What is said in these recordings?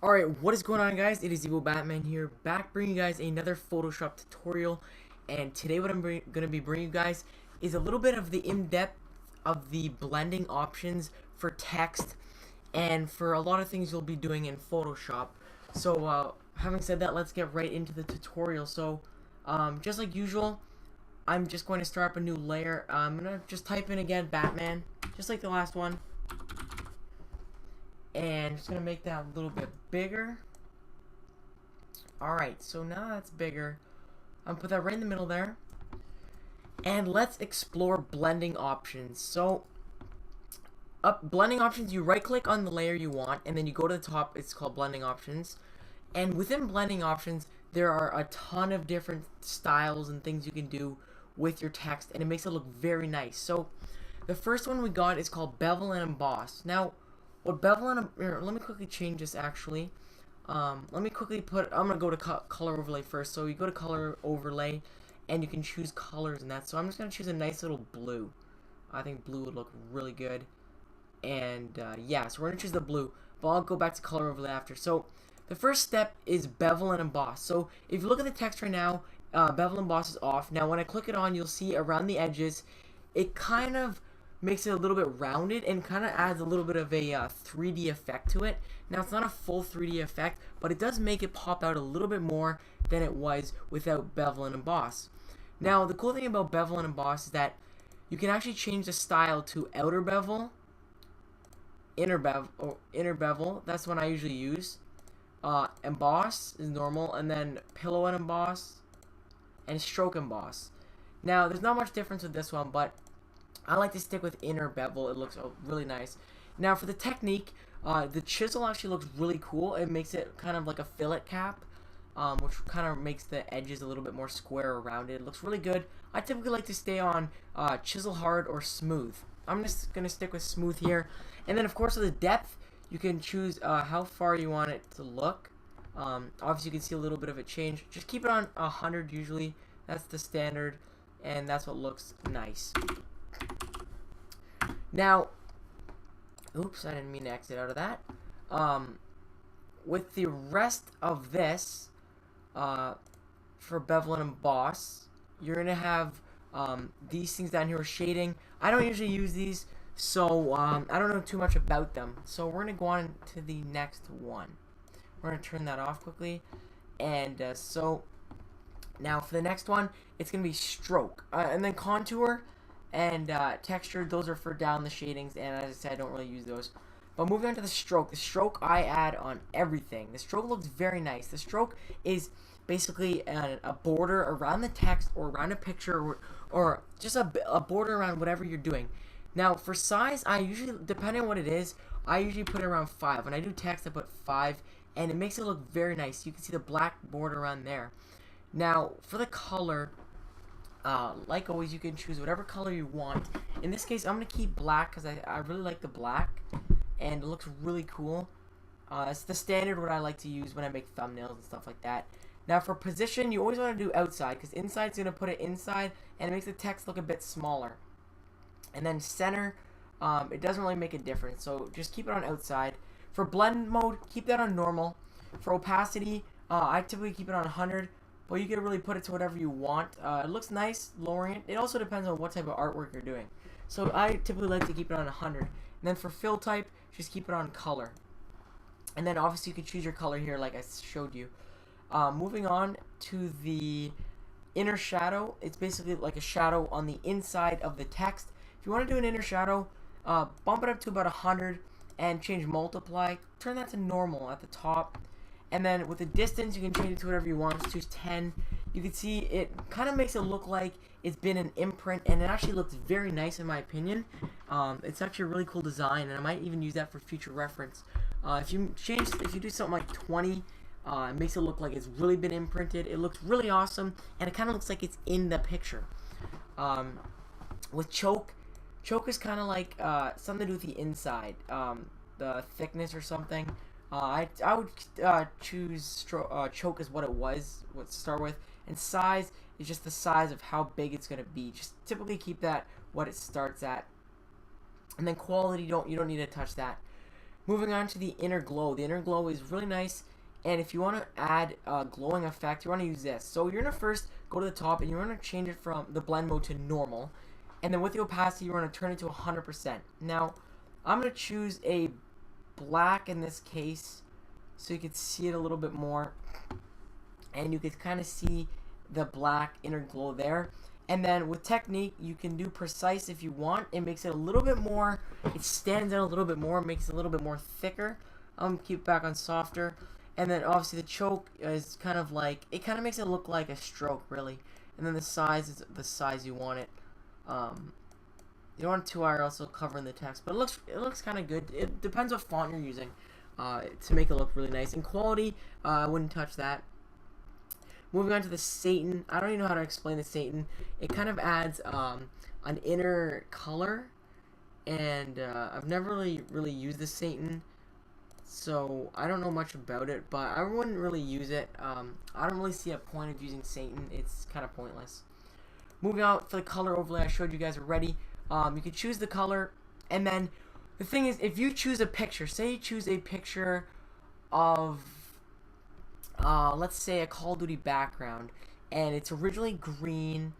Alright, what is going on, guys? It is Evil Batman here, back bringing you guys another Photoshop tutorial. And today what I'm going to be bringing you guys is a little bit of the in-depth of the blending options for text and for a lot of things you'll be doing in Photoshop. So having said that, let's get right into the tutorial. So just like usual, I'm just going to start up a new layer. I'm going to just type in again Batman, just like the last one. And just gonna make that a little bit bigger. Alright, so now that's bigger. I'm gonna put that right in the middle there. And let's explore blending options. So blending options, you right click on the layer you want and then you go to the top. It's called blending options. And within blending options, there are a ton of different styles and things you can do with your text, and it makes it look very nice. So the first one we got is called Bevel and Emboss. Now what Bevel and let me quickly change this actually. Let me quickly I'm gonna go to color overlay first. So you go to color overlay, and you can choose colors and that. So I'm just gonna choose a nice little blue. I think blue would look really good. And yeah, so we're gonna choose the blue. But I'll go back to color overlay after. So the first step is Bevel and Emboss. So if you look at the text right now, Bevel and Emboss is off. Now when I click it on, you'll see around the edges, it kind of makes it a little bit rounded and kind of adds a little bit of a 3D effect to it. Now it's not a full 3D effect, but it does make it pop out a little bit more than it was without Bevel and Emboss. Now the cool thing about Bevel and Emboss is that you can actually change the style to outer bevel, inner bevel. That's one I usually use. Emboss is normal, and then pillow and emboss, and stroke emboss. Now there's not much difference with this one, but I like to stick with inner bevel. It looks really nice. Now for the technique, the chisel actually looks really cool. It makes it kind of like a fillet cap, which kind of makes the edges a little bit more square around it. It looks really good. I typically like to stay on chisel hard or smooth. I'm just going to stick with smooth here. And then of course with the depth, you can choose how far you want it to look. Obviously you can see a little bit of a change. Just keep it on 100 usually. That's the standard, and that's what looks nice. Now, oops, I didn't mean to exit out of that. With the rest of this, for Bevel and Emboss, you're going to have these things down here with shading. I don't usually use these, so I don't know too much about them. So we're going to go on to the next one. We're going to turn that off quickly. And so now for the next one, it's going to be stroke. And then contour and texture, those are for down the shadings, and as I said, I don't really use those. But moving on to the stroke I add on everything. The stroke looks very nice. The stroke is basically a border around the text or around a picture, or just a border around whatever you're doing. Now for size, I usually, depending on what it is, I usually put it around 5. When I do text, I put 5, and it makes it look very nice. You can see the black border around there. Now for the color, like always, you can choose whatever color you want. In this case, I'm going to keep black because I really like the black, and it looks really cool. It's the standard what I like to use when I make thumbnails and stuff like that. Now for position, you always want to do outside, because inside is going to put it inside, and it makes the text look a bit smaller. And then center, it doesn't really make a difference, so just keep it on outside. For blend mode, keep that on normal. For opacity, I typically keep it on 100. But you can really put it to whatever you want. It looks nice lowering it. It also depends on what type of artwork you're doing. So I typically like to keep it on 100. And then for fill type, just keep it on color. And then obviously you can choose your color here like I showed you. Moving on to the inner shadow. It's basically like a shadow on the inside of the text. If you want to do an inner shadow, bump it up to about 100 and change multiply. Turn that to normal at the top. And then with the distance, you can change it to whatever you want. Let's choose 10. You can see it kind of makes it look like it's been an imprint, and it actually looks very nice in my opinion. It's actually a really cool design, and I might even use that for future reference. If you do something like 20, it makes it look like it's really been imprinted. It looks really awesome, and it kind of looks like it's in the picture. With choke is kind of like something to do with the inside, the thickness or something. I would choose choke as what it was to start with, and size is just the size of how big it's going to be. Just typically keep that what it starts at, and then quality, you don't need to touch that. Moving on to the inner glow. The inner glow is really nice, and if you want to add a glowing effect, you want to use this. So you're going to first go to the top, and you want to change it from the blend mode to normal, and then with the opacity, you want to turn it to 100%. Now, I'm going to choose a black in this case, so you can see it a little bit more, and you can kind of see the black inner glow there. And then with technique, you can do precise if you want. It makes it a little bit more, it stands out a little bit more, makes it a little bit more thicker. Keep it back on softer. And then obviously the choke is kind of like, it kind of makes it look like a stroke really. And then the size is the size you want it. You don't want 2-hour also covering the text, but it looks kind of good. It depends what font you're using to make it look really nice. And quality, I wouldn't touch that. Moving on to the Satan. I don't even know how to explain the Satan. It kind of adds an inner color, and I've never really used the Satan, so I don't know much about it, but I wouldn't really use it. I don't really see a point of using Satan. It's kind of pointless. Moving on for the color overlay, I showed you guys already. You can choose the color, and then the thing is, if you choose a picture, say you choose a picture of let's say a Call of Duty background, and it's originally green,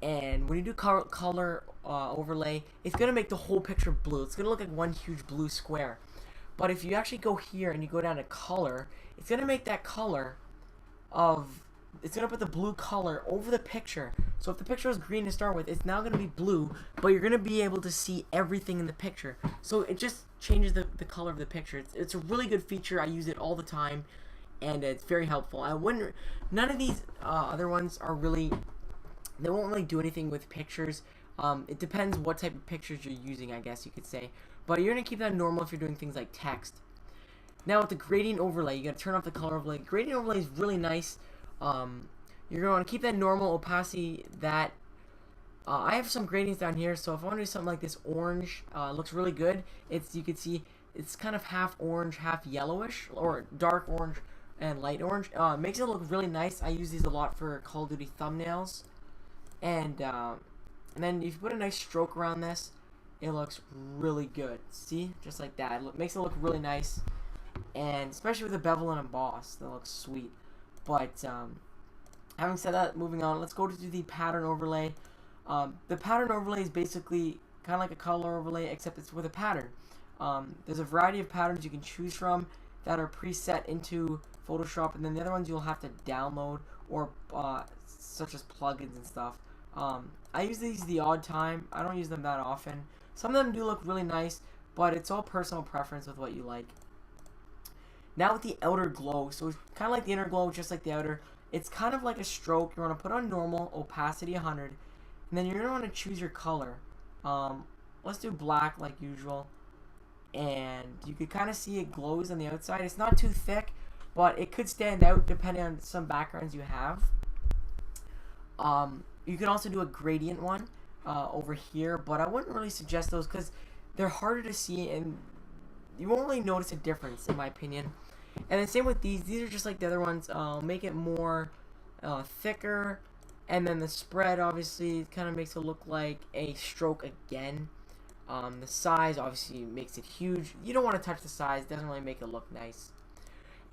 and when you do color overlay, it's gonna make the whole picture blue. It's gonna look like one huge blue square. But if you actually go here and you go down to color, it's gonna make that color of, it's gonna put the blue color over the picture. So if the picture was green to start with, it's now gonna be blue, but you're gonna be able to see everything in the picture. So it just changes the color of the picture. It's a really good feature. I use it all the time, and it's very helpful. I wouldn't, none of these other ones are really, they won't really do anything with pictures. It depends what type of pictures you're using, I guess you could say. But you're gonna keep that normal if you're doing things like text. Now with the gradient overlay, you gotta turn off the color overlay. Gradient overlay is really nice. You're gonna want to keep that normal opacity. That I have some gradients down here, so if I want to do something like this orange, looks really good. You can see it's kind of half orange, half yellowish, or dark orange and light orange. Makes it look really nice. I use these a lot for Call of Duty thumbnails, and then if you put a nice stroke around this, it looks really good. See, just like that. It makes it look really nice, and especially with the bevel and emboss, that looks sweet. But having said that, moving on, let's go to the pattern overlay. The pattern overlay is basically kind of like a color overlay, except it's with a pattern. There's a variety of patterns you can choose from that are preset into Photoshop, and then the other ones you'll have to download, or such as plugins and stuff. I use these the odd time. I don't use them that often. Some of them do look really nice, but it's all personal preference with what you like. Now with the outer glow, so it's kind of like the inner glow, just like the outer. It's kind of like a stroke. You want to put on normal, opacity 100, and then you're going to want to choose your color. Let's do black like usual, and you can kind of see it glows on the outside. It's not too thick, but it could stand out depending on some backgrounds you have. You can also do a gradient one over here, but I wouldn't really suggest those because they're harder to see, and you won't really notice a difference, in my opinion. And then same with these are just like the other ones. Make it more thicker, and then the spread obviously kind of makes it look like a stroke again. The size obviously makes it huge. You don't want to touch the size, doesn't really make it look nice.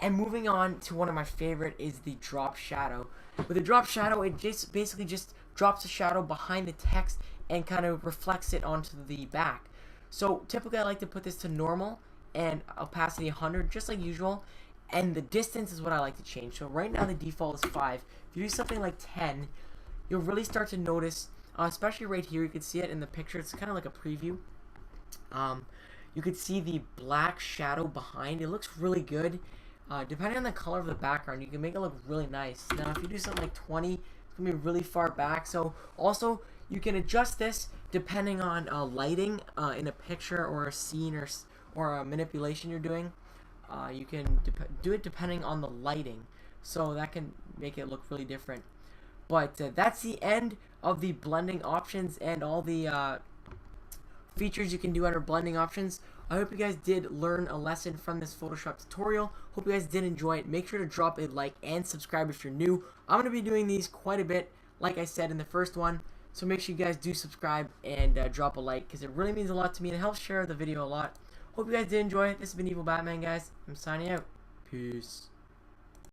And moving on to one of my favorite is the drop shadow. With the drop shadow, it just basically just drops the shadow behind the text and kind of reflects it onto the back. So typically I like to put this to normal and opacity 100, just like usual, and the distance is what I like to change. So right now the default is 5. If you do something like 10, you'll really start to notice, especially right here, you can see it in the picture. It's kind of like a preview. You could see the black shadow behind. It looks really good. Depending on the color of the background, you can make it look really nice. Now if you do something like 20, it's gonna be really far back. So also you can adjust this depending on lighting in a picture or a scene or a manipulation you're doing. You can do it depending on the lighting, so that can make it look really different. But that's the end of the blending options and all the features you can do under blending options. I hope you guys did learn a lesson from this Photoshop tutorial. Hope you guys did enjoy it. Make sure to drop a like and subscribe if you're new. I'm going to be doing these quite a bit, like I said in the first one. So make sure you guys do subscribe and drop a like, because it really means a lot to me and it helps share the video a lot. Hope you guys did enjoy it. This has been Evil Batman, guys. I'm signing out. Peace.